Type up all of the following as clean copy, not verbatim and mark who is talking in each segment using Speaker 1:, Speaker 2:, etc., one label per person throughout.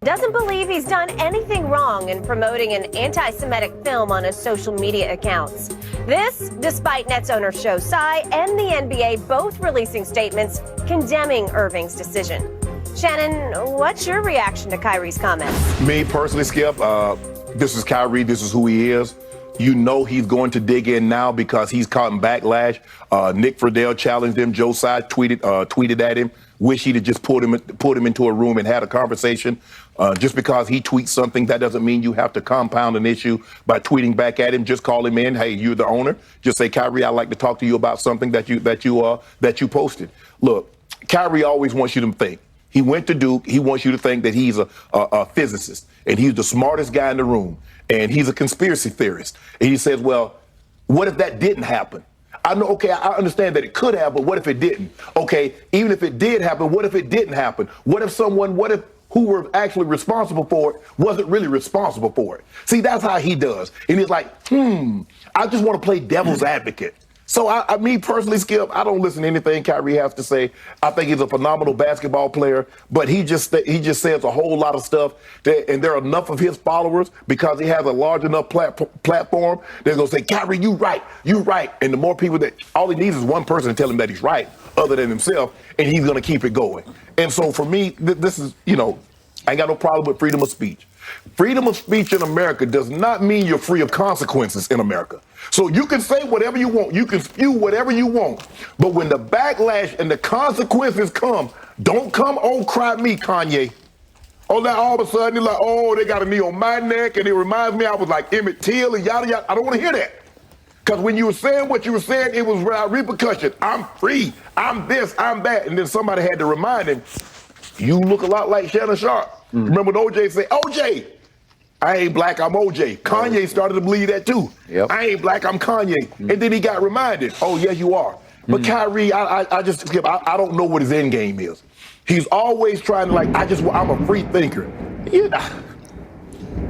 Speaker 1: doesn't believe he's done anything wrong in promoting an anti-Semitic film on his social media accounts. This, despite Nets owner Joe Tsai and the NBA both releasing statements condemning Irving's decision. Shannon, what's your reaction to Kyrie's comments?
Speaker 2: Me personally, Skip, this is Kyrie. This is who he is. You know he's going to dig in now because he's caught in backlash. Nick Friedel challenged him. Joe Tsai tweeted at him. Wish he'd have just pulled him into a room and had a conversation. Just because he tweets something, that doesn't mean you have to compound an issue by tweeting back at him. Just call him in. Hey, you're the owner. Just say, Kyrie, I'd like to talk to you about something that you posted. Look, Kyrie always wants you to think. He went to Duke. He wants you to think that he's a physicist and he's the smartest guy in the room and he's a conspiracy theorist. And he says, well, what if that didn't happen? I know, okay, I understand that it could have, but what if it didn't? Okay, even if it did happen, what if it didn't happen? What if who were actually responsible for it wasn't really responsible for it? See, that's how he does. And he's like, I just want to play devil's advocate. So me personally, Skip, I don't listen to anything Kyrie has to say. I think he's a phenomenal basketball player, but he just says a whole lot of stuff, and there are enough of his followers because he has a large enough platform. They're gonna say, Kyrie, you right. And the more people all he needs is one person to tell him that he's right, other than himself, and he's gonna keep it going. And so for me, this is, I ain't got no problem with freedom of speech. Freedom of speech in America does not mean you're free of consequences in America. So you can say whatever you want. You can spew whatever you want. But when the backlash and the consequences come, don't come, oh, cry me, Kanye. Oh, now all of a sudden, you're like, oh, they got a knee on my neck. And it reminds me I was like Emmett Till and yada, yada. I don't want to hear that. Because when you were saying what you were saying, it was without repercussion. I'm free. I'm this, I'm that. And then somebody had to remind him, you look a lot like Shannon Sharpe. Remember when OJ said, OJ, I ain't black, I'm OJ. Kanye started to believe that too.
Speaker 3: Yep.
Speaker 2: I ain't black, I'm Kanye. And then he got reminded, oh, yes, you are. But Kyrie, I don't know what his end game is. He's always trying to I'm a free thinker. Yeah,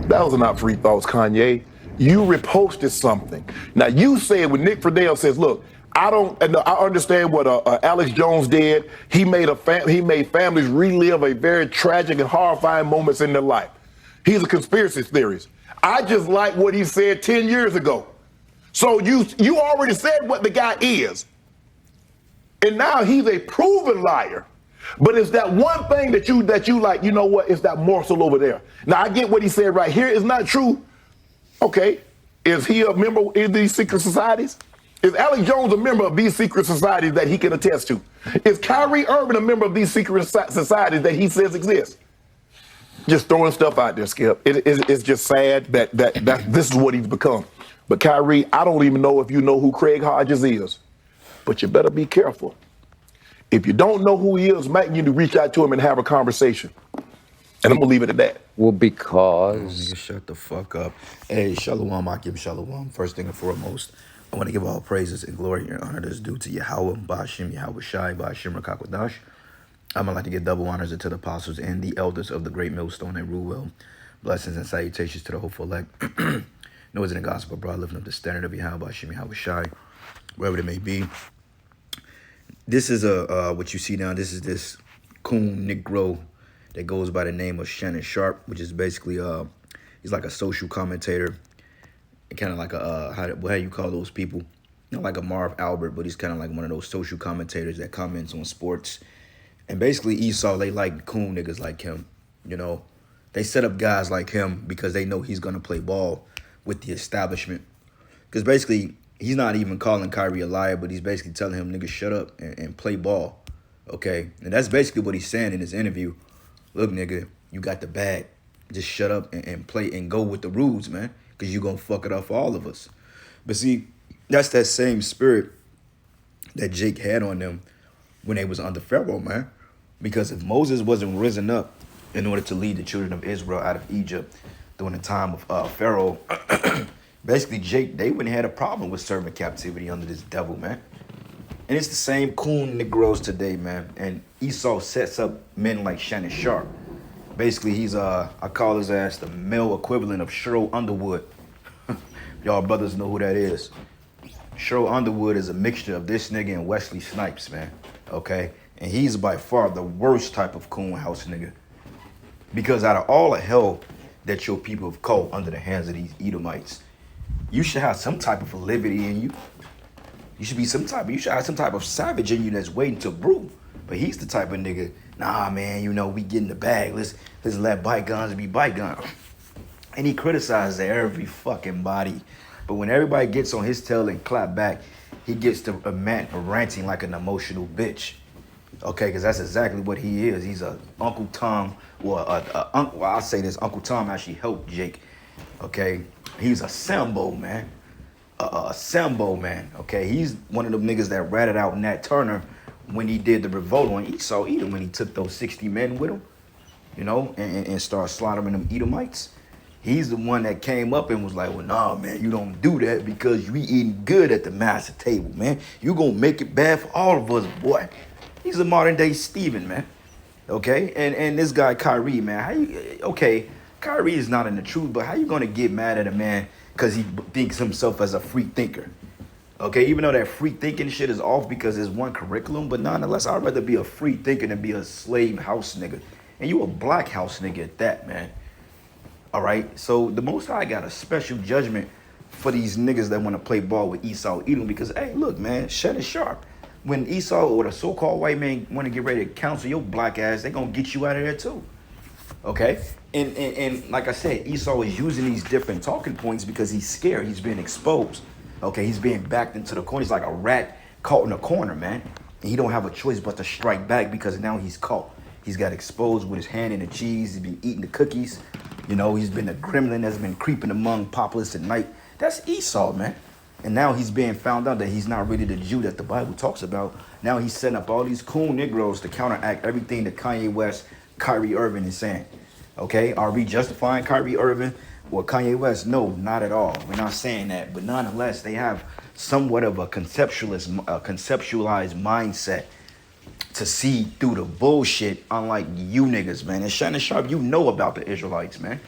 Speaker 2: those are not free thoughts, Kanye. You reposted something. Now you said when Nick Friedel says, look, I understand what Alex Jones did. He made families relive a very tragic and horrifying moments in their life. He's a conspiracy theorist. I just like what he said 10 years ago. So you already said what the guy is. And now he's a proven liar. But it's that one thing that you like, you know what, it's that morsel over there. Now I get what he said right here is not true. Okay, is he a member of these secret societies? Is Alex Jones a member of these secret societies that he can attest to? Is Kyrie Irving a member of these secret societies that he says exist? Just throwing stuff out there, Skip. It's just sad that this is what he's become. But Kyrie, I don't even know if you know who Craig Hodges is, but you better be careful. If you don't know who he is, might need to reach out to him and have a conversation. And I'm gonna leave it at that.
Speaker 3: Well, because
Speaker 4: Nigga, shut the fuck up. Hey, Shalom, Akim Shalom. First thing and foremost, I want to give all praises and glory and honor that's due to Yahweh, Ba'ashim, Yahweh Shai, Ba'ashim, Rakakwadash. I'm going to like to give double honors to the apostles and the elders of the great millstone and rule well. Blessings and salutations to the hopeful elect. Noise in the gospel, bro, lifting up the standard of Yahweh, Ba'ashim, Yahweh Shai, wherever it may be. This is what you see now. This is this coon Negro that goes by the name of Shannon Sharpe, which is basically he's like a social commentator. Kind of like a how you call those people? Not like a Marv Albert, but he's kind of like one of those social commentators that comments on sports. And basically Esau, they like coon niggas like him. They set up guys like him because they know he's gonna play ball with the establishment. Because basically he's not even calling Kyrie a liar, but he's basically telling him, nigga, shut up and play ball. Okay, and that's basically what he's saying in his interview. Look, nigga, you got the bag. Just shut up and play and go with the rules, man. Because you're going to fuck it up for all of us. But see, that's that same spirit that Jake had on them when they was under Pharaoh, man. Because if Moses wasn't risen up in order to lead the children of Israel out of Egypt during the time of Pharaoh, basically, Jake, they wouldn't have had a problem with serving captivity under this devil, man. And it's the same coon Negroes today, man. And Esau sets up men like Shannon Sharpe. Basically, he's, I call his ass the male equivalent of Cheryl Underwood. Y'all brothers know who that is. Cheryl Underwood is a mixture of this nigga and Wesley Snipes, man. Okay? And he's by far the worst type of coon house nigga. Because out of all the hell that your people have caught under the hands of these Edomites, you should have some type of validity in you. You should have some type of savage in you that's waiting to brew. But he's the type of nigga, nah, man, you know, we get in the bag. Let's let bygones be bygones. And he criticizes every fucking body. But when everybody gets on his tail and clap back, he gets to ranting like an emotional bitch. Okay, because that's exactly what he is. He's a Uncle Tom, well, I'll say this, Uncle Tom actually helped Jake. Okay, he's a Sambo, man. A Sambo, man. Okay, he's one of them niggas that ratted out Nat Turner when he did the revolt on Esau Edom, when he took those 60 men with him, you know, and started slaughtering them Edomites. He's the one that came up and was like, well, nah, man, you don't do that because you eating good at the master table, man. You gonna make it bad for all of us, boy. He's a modern day Stephen, man. Okay, and this guy Kyrie, man, Kyrie is not in the truth, but how you gonna get mad at a man because he thinks himself as a free thinker? Okay, even though that free thinking shit is off because it's one curriculum, but nonetheless, I'd rather be a free thinker than be a slave house nigga. And you a black house nigga at that, man. All right, so the Most High got a special judgment for these niggas that want to play ball with Esau Edom because, hey, look, man, Shannon Sharpe. When Esau or the so-called white man want to get ready to counsel your black ass, they gonna get you out of there too. Okay? And like I said, Esau is using these different talking points because he's scared. He's being exposed. Okay, he's being backed into the corner. He's like a rat caught in a corner, man. And he don't have a choice but to strike back because now he's caught. He's got exposed with his hand in the cheese. He's been eating the cookies. You know, he's been a gremlin that's been creeping among populace at night. That's Esau, man. And now he's being found out that he's not really the Jew that the Bible talks about. Now he's setting up all these cool Negroes to counteract everything that Kanye West, Kyrie Irving is saying. Okay, are we justifying Kyrie Irving or Kanye West? No, not at all. We're not saying that. But nonetheless, they have somewhat of a conceptualized mindset to see through the bullshit, unlike you niggas, man. And Shannon Sharpe, you know about the Israelites, man.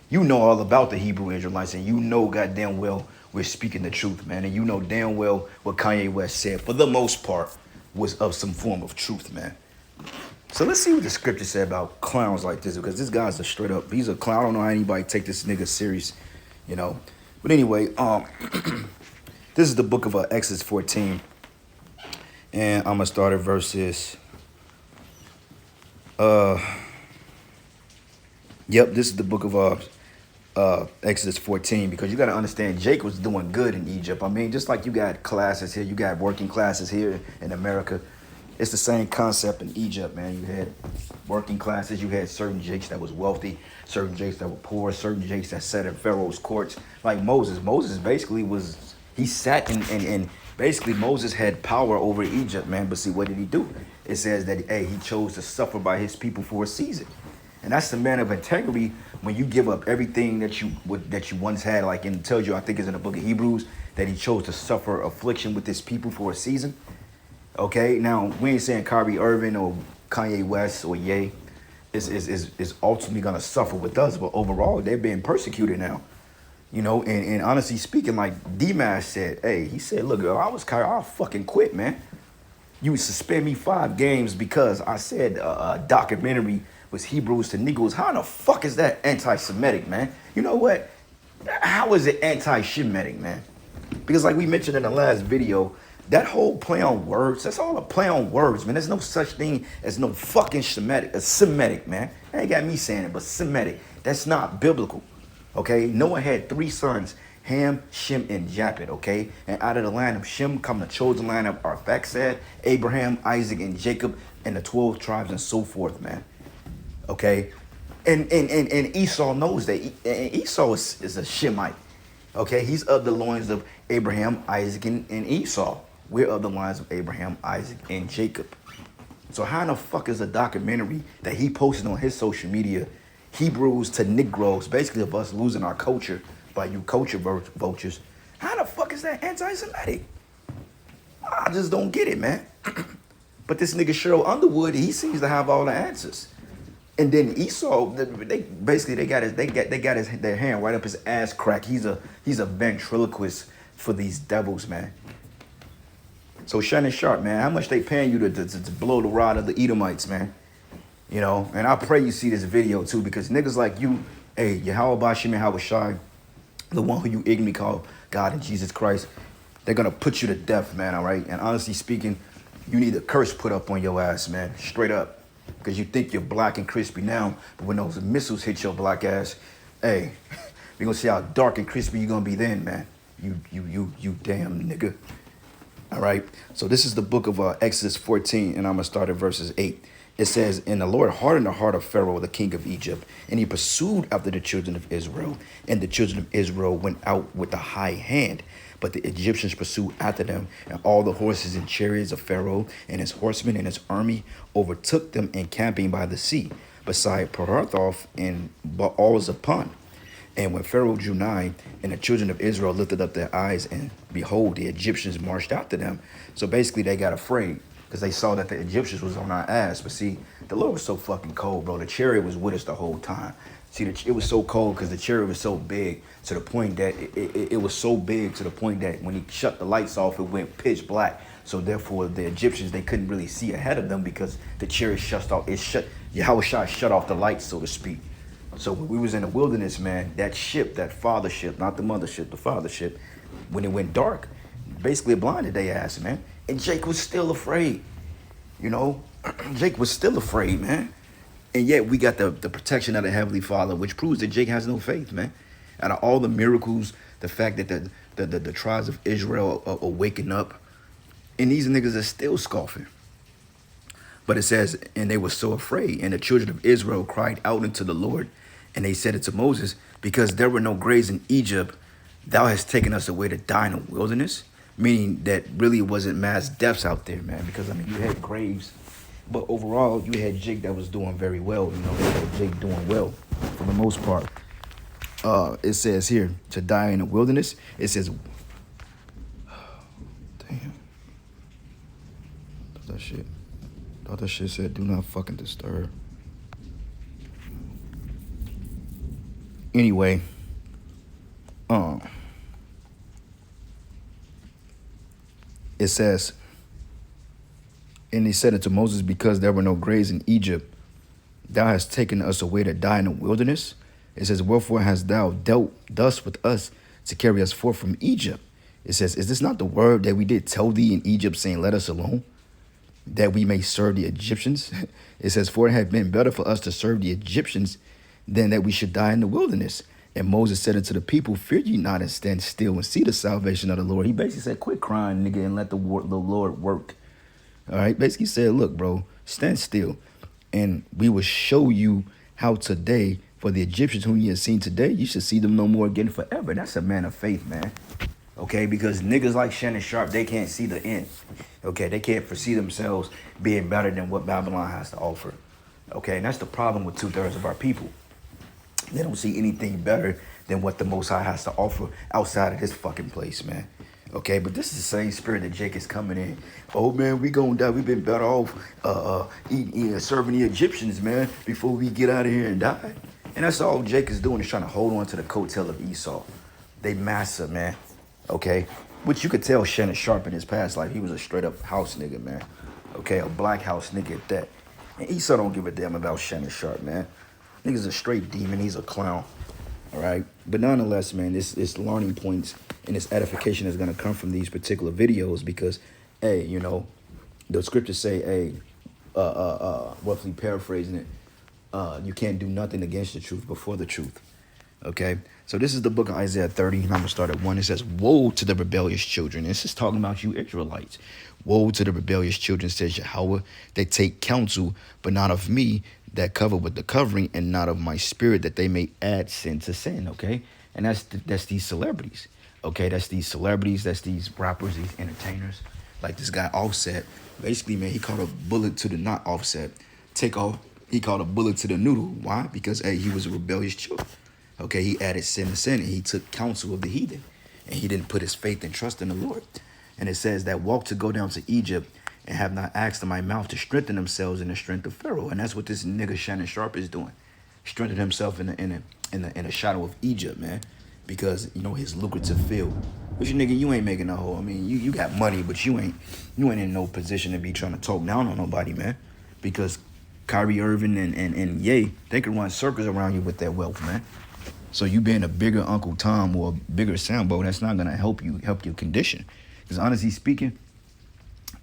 Speaker 4: You know all about the Hebrew Israelites, and you know goddamn well we're speaking the truth, man. And you know damn well what Kanye West said, for the most part, was of some form of truth, man. So let's see what the scripture said about clowns like this, because this guy's a straight up, he's a clown. I don't know how anybody take this nigga serious, you know. But anyway, this is the book of Exodus 14. And I'm gonna start at verses. This is the book of Exodus 14, because you got to understand Jake was doing good in Egypt. I mean, just like you got classes here, you got working classes here in America. It's the same concept in Egypt, man. You had working classes, you had certain Jakes that was wealthy, certain Jakes that were poor, certain Jakes that sat in Pharaoh's courts. Like Moses. Moses basically he sat and basically Moses had power over Egypt, man. But see, what did he do? It says that, hey, he chose to suffer by his people for a season. And that's the man of integrity when you give up everything that you once had. Like it tells you, I think it's in the book of Hebrews, that he chose to suffer affliction with his people for a season. Okay, now we ain't saying Kyrie Irving or Kanye West or Ye is ultimately gonna suffer with us, but overall they're being persecuted now. You know, and honestly speaking, like D-Mash said, hey, he said, look, I was Kyrie, I'll fucking quit, man. You suspend me 5 games because I said a documentary was Hebrews to Negroes. How in the fuck is that anti-Semitic, man? You know what? How is it anti-Shemitic, man? Because like we mentioned in the last video, that whole play on words, that's all a play on words, man. There's no such thing as no fucking Semitic, man. That ain't got me saying it, but Semitic. That's not biblical, okay? Noah had 3 sons, Ham, Shem, and Japheth, okay? And out of the line of Shem come the chosen line of Arphaxad, Abraham, Isaac, and Jacob, and the 12 tribes and so forth, man. Okay? And Esau knows that. And Esau is a Shemite, okay? He's of the loins of Abraham, Isaac, and Esau. We're of the lines of Abraham, Isaac, and Jacob. So how in the fuck is a documentary that he posted on his social media, Hebrews to Negroes, basically of us losing our culture by you culture vultures, how the fuck is that anti-Semitic? I just don't get it, man. But this nigga Cheryl Underwood, he seems to have all the answers. And then Esau, they got their hand right up his ass crack. He's a ventriloquist for these devils, man. So Shannon Sharpe, man, how much they paying you to blow the rod of the Edomites, man? You know, and I pray you see this video too, because niggas like you, hey, Yahweh Bashim Yahweh Shai, the one who you ignorantly call God and Jesus Christ, they're gonna put you to death, man, all right? And honestly speaking, you need a curse put up on your ass, man, straight up. Because you think you're black and crispy now, but when those missiles hit your black ass, hey, we're gonna see how dark and crispy you're gonna be then, man. You damn nigga. All right, so this is the book of Exodus 14, and I'm gonna start at verses 8. It says, and the Lord hardened the heart of Pharaoh, the king of Egypt, and he pursued after the children of Israel. And the children of Israel went out with a high hand. But the Egyptians pursued after them, and all the horses and chariots of Pharaoh and his horsemen and his army overtook them encamping by the sea, beside Parathoth and Baal-Zephon. And when Pharaoh drew nigh, and the children of Israel lifted up their eyes, and behold, the Egyptians marched after them. So basically they got afraid, because they saw that the Egyptians was on our ass. But see, the Lord was so fucking cold, bro. The chariot was with us the whole time. See, it was so cold because the chariot was so big to the point that it was so big to the point that when he shut the lights off, it went pitch black. So therefore, the Egyptians, they couldn't really see ahead of them because the chariot shut off. Yahweh Shai shut off the lights, so to speak. So when we was in the wilderness, man, that ship, that father ship, not the mothership, the father ship, when it went dark, basically it blinded their ass, man. And Jake was still afraid, you know? Jake was still afraid, man. And yet we got the protection of the Heavenly Father, which proves that Jake has no faith, man. Out of all the miracles, the fact that the tribes of Israel are waking up, and these niggas are still scoffing. But it says, and they were so afraid, and the children of Israel cried out unto the Lord, and they said it to Moses, because there were no graves in Egypt, thou hast taken us away to die in the wilderness. Meaning that really it wasn't mass deaths out there, man, because I mean you had graves, but overall you had Jake that was doing very well. You know, they had Jake doing well for the most part. It says here to die in the wilderness. It says, damn, thought that shit said do not fucking disturb. Anyway, it says, and he said it to Moses, because there were no graves in Egypt, thou hast taken us away to die in the wilderness. It says, wherefore hast thou dealt thus with us to carry us forth from Egypt? It says, is this not the word that we did tell thee in Egypt, saying, let us alone, that we may serve the Egyptians? It says, for it had been better for us to serve the Egyptians than that we should die in the wilderness. And Moses said unto the people, fear ye not, and stand still and see the salvation of the Lord. He basically said, quit crying, nigga, and let the Lord work. All right, basically said, look, bro, stand still, and we will show you how today, for the Egyptians whom you have seen today, you should see them no more again forever. That's a man of faith, man. Okay, because niggas like Shannon Sharpe, they can't see the end. Okay, they can't foresee themselves being better than what Babylon has to offer. Okay, and that's the problem with 2/3 of our people. They don't see anything better than what the Most High has to offer outside of this fucking place, man. Okay, but this is the same spirit that Jake is coming in. Oh, man, we gonna die. We've been better off serving the Egyptians, man, before we get out of here and die. And that's all Jake is doing, is trying to hold on to the coattail of Esau. They massa, man. Okay, which you could tell Shannon Sharpe in his past life. He was a straight up house nigga, man. Okay, a black house nigga at that. And Esau don't give a damn about Shannon Sharpe, man. Nigga's a straight demon. He's a clown. All right. But nonetheless, man, this learning points and this edification is going to come from these particular videos because, hey, you know, the scriptures say, hey, roughly paraphrasing it, you can't do nothing against the truth before the truth. Okay. So this is the book of Isaiah 30. And I'm going to start at 1. It says, woe to the rebellious children. This is talking about you Israelites. Woe to the rebellious children, says Yahweh. They take counsel, but not of me, that cover with the covering, and not of my spirit, that they may add sin to sin. Okay. And that's these celebrities. Okay. That's these celebrities. That's these rappers, these entertainers. Like this guy Offset. Basically, man, he called a bullet to the not Offset. He called a bullet to the noodle. Why? Because, hey, he was a rebellious child. Okay. He added sin to sin, and he took counsel of the heathen. And he didn't put his faith and trust in the Lord. And it says that walk to go down to Egypt, and have not asked in my mouth to strengthen themselves in the strength of Pharaoh. And that's what this nigga Shannon Sharpe is doing. Strengthen himself in the shadow of Egypt, man. Because, you know, his lucrative field. But you nigga, you ain't making a hole. I mean, you got money, but you ain't in no position to be trying to talk down on nobody, man. Because Kyrie Irving and Ye, they can run circles around you with their wealth, man. So you being a bigger Uncle Tom or a bigger Sambo, that's not gonna help your condition. Because honestly speaking,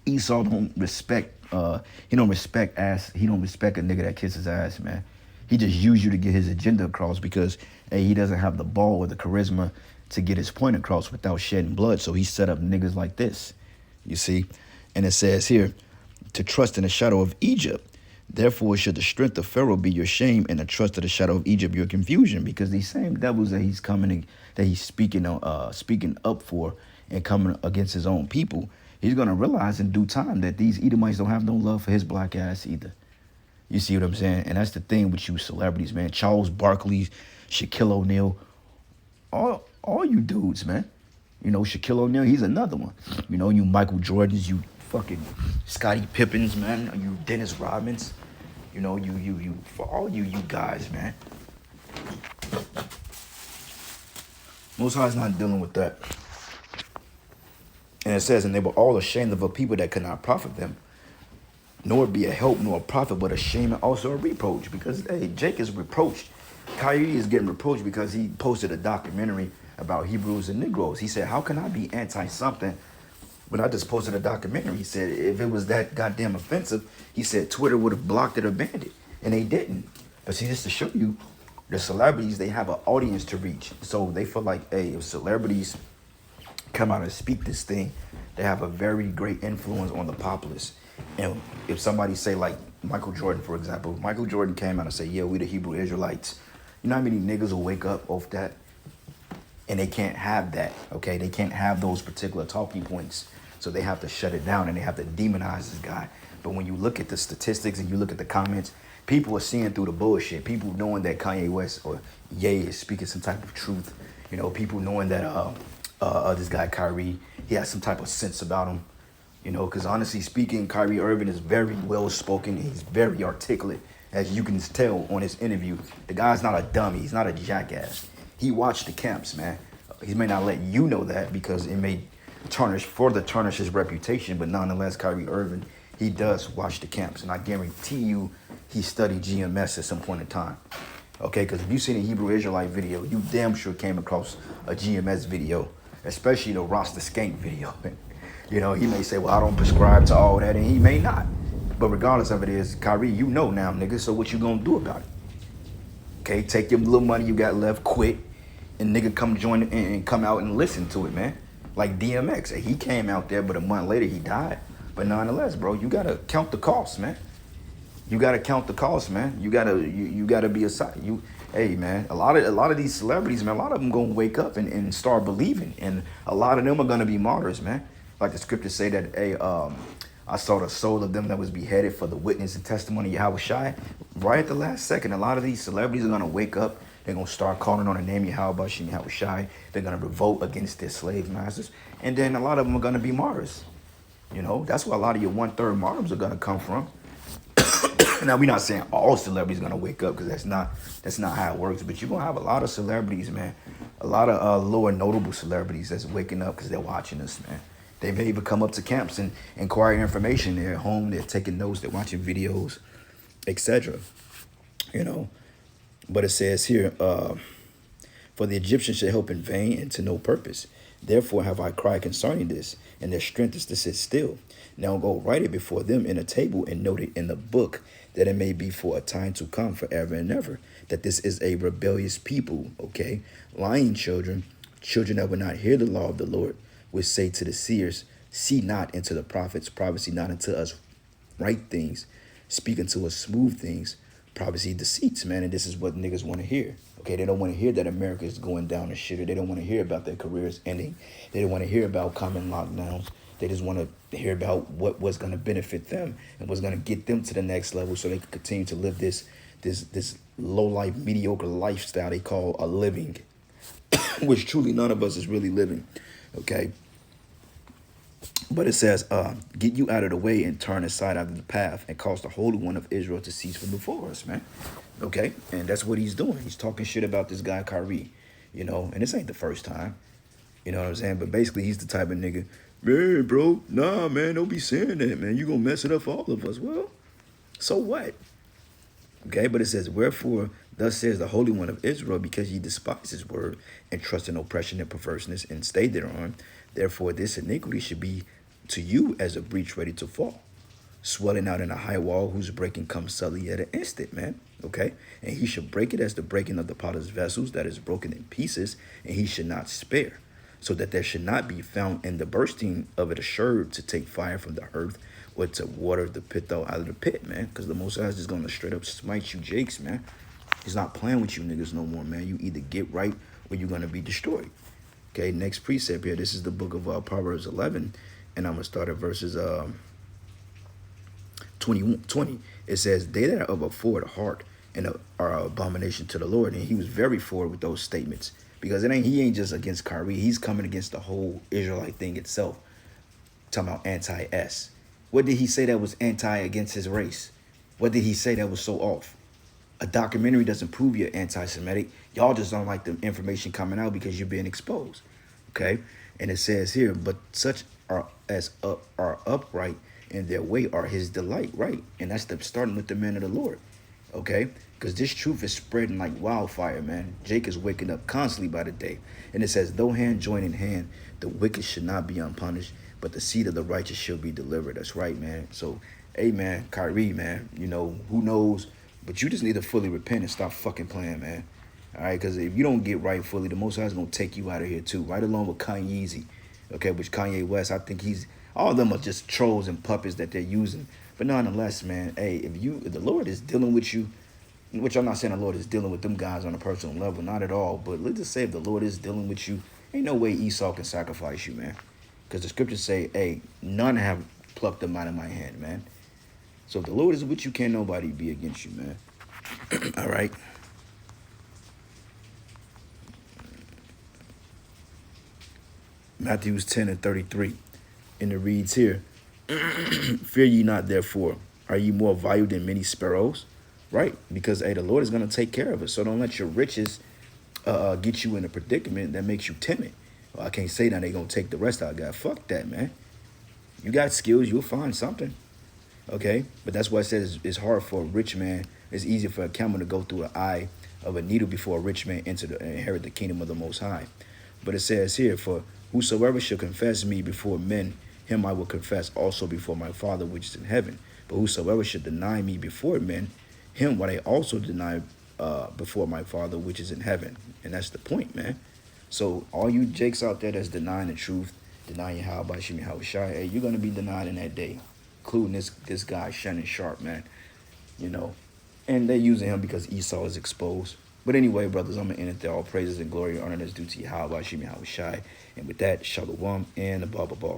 Speaker 4: Esau don't respect he don't respect a nigga that kisses ass, man. He just used you to get his agenda across because hey, he doesn't have the ball or the charisma to get his point across without shedding blood. So he set up niggas like this. You see? And it says here, to trust in the shadow of Egypt. Therefore should the strength of Pharaoh be your shame, and the trust of the shadow of Egypt your confusion. Because these same devils that he's speaking up for and coming against his own people, he's gonna realize in due time that these Edomites don't have no love for his black ass either. You see what I'm saying? And that's the thing with you celebrities, man. Charles Barkley, Shaquille O'Neal, all you dudes, man. You know, Shaquille O'Neal, he's another one. You know, you Michael Jordans, you fucking Scottie Pippens, man. You Dennis Rodmans. You know, you for all you guys, man. Most High's not dealing with that. And it says, and they were all ashamed of a people that could not profit them, nor be a help nor a profit, but a shame and also a reproach. Because, hey, Jake is reproached. Kyrie is getting reproached because he posted a documentary about Hebrews and Negroes. He said, how can I be anti-something when I just posted a documentary? He said, if it was that goddamn offensive, he said Twitter would have blocked it or banned it. And they didn't. But see, just to show you, the celebrities, they have an audience to reach. So they feel like, hey, if celebrities come out and speak this thing, they have a very great influence on the populace. And if somebody say like Michael Jordan, for example, Michael Jordan came out and said, yeah, we the Hebrew Israelites. You know how many niggas will wake up off that? And they can't have that, okay? They can't have those particular talking points. So they have to shut it down and they have to demonize this guy. But when you look at the statistics and you look at the comments, people are seeing through the bullshit. People knowing that Kanye West or Ye is speaking some type of truth. You know, people knowing that this guy Kyrie, he has some type of sense about him. You know, because honestly speaking, Kyrie Irving is very well spoken. He's very articulate, as you can tell on his interview. The guy's not a dummy. He's not a jackass. He watched the camps, man. He may not let you know that because it may tarnish his reputation, but nonetheless, Kyrie Irving, he does watch the camps, and I guarantee you he studied GMS at some point in time. Okay, because if you seen a Hebrew Israelite video, you damn sure came across a GMS video, especially the Rasta Skank video. You know, he may say, well, I don't prescribe to all that, and he may not. But regardless of it is, Kyrie, you know now, nigga, so what you gonna do about it? Okay, take your little money you got left, quit, and nigga come join it and come out and listen to it, man. Like DMX, he came out there, but a month later he died. But nonetheless, bro, you gotta count the costs, man. You gotta count the costs, man. You gotta be a side. Hey, man, a lot of these celebrities, man, a lot of them gonna wake up and start believing, and a lot of them are gonna be martyrs, man. Like the scriptures say that, hey, I saw the soul of them that was beheaded for the witness and testimony of Yahweh. Right at the last second, a lot of these celebrities are gonna wake up. They're going to start calling on the name Yahweh, Yahweh. They're going to revolt against their slave masters. And then a lot of them are going to be martyrs. You know, that's where a lot of your 1/3 martyrs are going to come from. Now, we're not saying all celebrities are going to wake up because that's not how it works. But you're going to have a lot of celebrities, man. A lot of lower notable celebrities that's waking up because they're watching us, man. They may even come up to camps and inquire information. They're at home. They're taking notes. They're watching videos, etc. You know. But it says here, for the Egyptians should help in vain and to no purpose. Therefore have I cried concerning this, and their strength is to sit still. Now go write it before them in a table and note it in the book, that it may be for a time to come, forever and ever, that this is a rebellious people, okay? Lying children that will not hear the law of the Lord, which say to the seers, see not into the prophets, prophecy not unto us right things, speak unto us smooth things, prophecy deceits, man. And this is what niggas want to hear. Okay, they don't want to hear that America is going down the shitter. They don't want to hear about their careers ending. They don't want to hear about common lockdowns. They just want to hear about what was going to benefit them and what's going to get them to the next level so they can continue to live this low-life, mediocre lifestyle they call a living, which truly none of us is really living, okay? But it says, get you out of the way and turn aside out of the path and cause the Holy One of Israel to cease from before us, man. Okay? And that's what he's doing. He's talking shit about this guy, Kyrie, you know, and this ain't the first time. You know what I'm saying? But basically, he's the type of nigga, man, bro, nah, man, don't be saying that, man. You gonna mess it up for all of us. Well, so what? Okay, but it says, wherefore, thus says the Holy One of Israel, because ye despise his word, and trust in oppression and perverseness, and stay thereon. Therefore, this iniquity should be to you as a breach ready to fall, swelling out in a high wall, whose breaking comes suddenly at an instant, man. Okay, and he should break it as the breaking of the potter's vessels, that is broken in pieces, and he should not spare, so that there should not be found in the bursting of it assured to take fire from the earth, or to water the pit out of the pit, man. Because the Most High is just gonna straight up smite you, Jakes, man. He's not playing with you niggas no more, man. You either get right or you're gonna be destroyed. Okay, next precept here. This is the book of Proverbs 11, and I'm gonna start at verses 20. It says, they that are of a forward heart and are an abomination to the Lord. And he was very forward with those statements, because he ain't just against Kyrie. He's coming against the whole Israelite thing itself. Talking about anti-S. What did he say that was anti against his race? What did he say that was so off? A documentary doesn't prove you're anti-Semitic. Y'all just don't like the information coming out because you're being exposed. Okay? And it says here, but such are upright in their way are his delight, right? And that's starting with the men of the Lord. Okay? Because this truth is spreading like wildfire, man. Jake is waking up constantly by the day. And it says, though hand join in hand, the wicked should not be unpunished, but the seed of the righteous shall be delivered. That's right, man. So, hey, man, Kyrie, man, you know, who knows? But you just need to fully repent and stop fucking playing, man. All right? Because if you don't get right fully, the Most High is going to take you out of here, too. Right along with Kanye, okay, which Kanye West, I think all of them are just trolls and puppets that they're using. But nonetheless, man, hey, if the Lord is dealing with you, which I'm not saying the Lord is dealing with them guys on a personal level, not at all. But let's just say if the Lord is dealing with you, ain't no way Esau can sacrifice you, man. Because the scriptures say, hey, none have plucked them out of my hand, man. So if the Lord is with you, can't nobody be against you, man. All right. Matthew 10:33. And it reads here, fear ye not, therefore. Are ye more valued than many sparrows? Right? Because, hey, the Lord is going to take care of us. So don't let your riches get you in a predicament that makes you timid. Well, I can't say that they're going to take the rest out of God. Fuck that, man. You got skills, you'll find something. Okay? But that's why it says it's hard for a rich man. It's easier for a camel to go through the eye of a needle before a rich man inherit the kingdom of the Most High. But it says here, for whosoever shall confess me before men, him I will confess also before my Father which is in heaven. But whosoever should deny me before men, him what I also deny before my Father which is in heaven. And that's the point, man. So all you jakes out there that's denying the truth, denying how about Shimi Hawashai, hey, you're gonna be denied in that day, including this guy Shannon Sharpe, man. You know, and they're using him because Esau is exposed. But anyway, brothers, I'm gonna end it there. All praises and glory and honor that's due to Yahweh Shimi Hawashai. And with that, shalom and blah blah blah.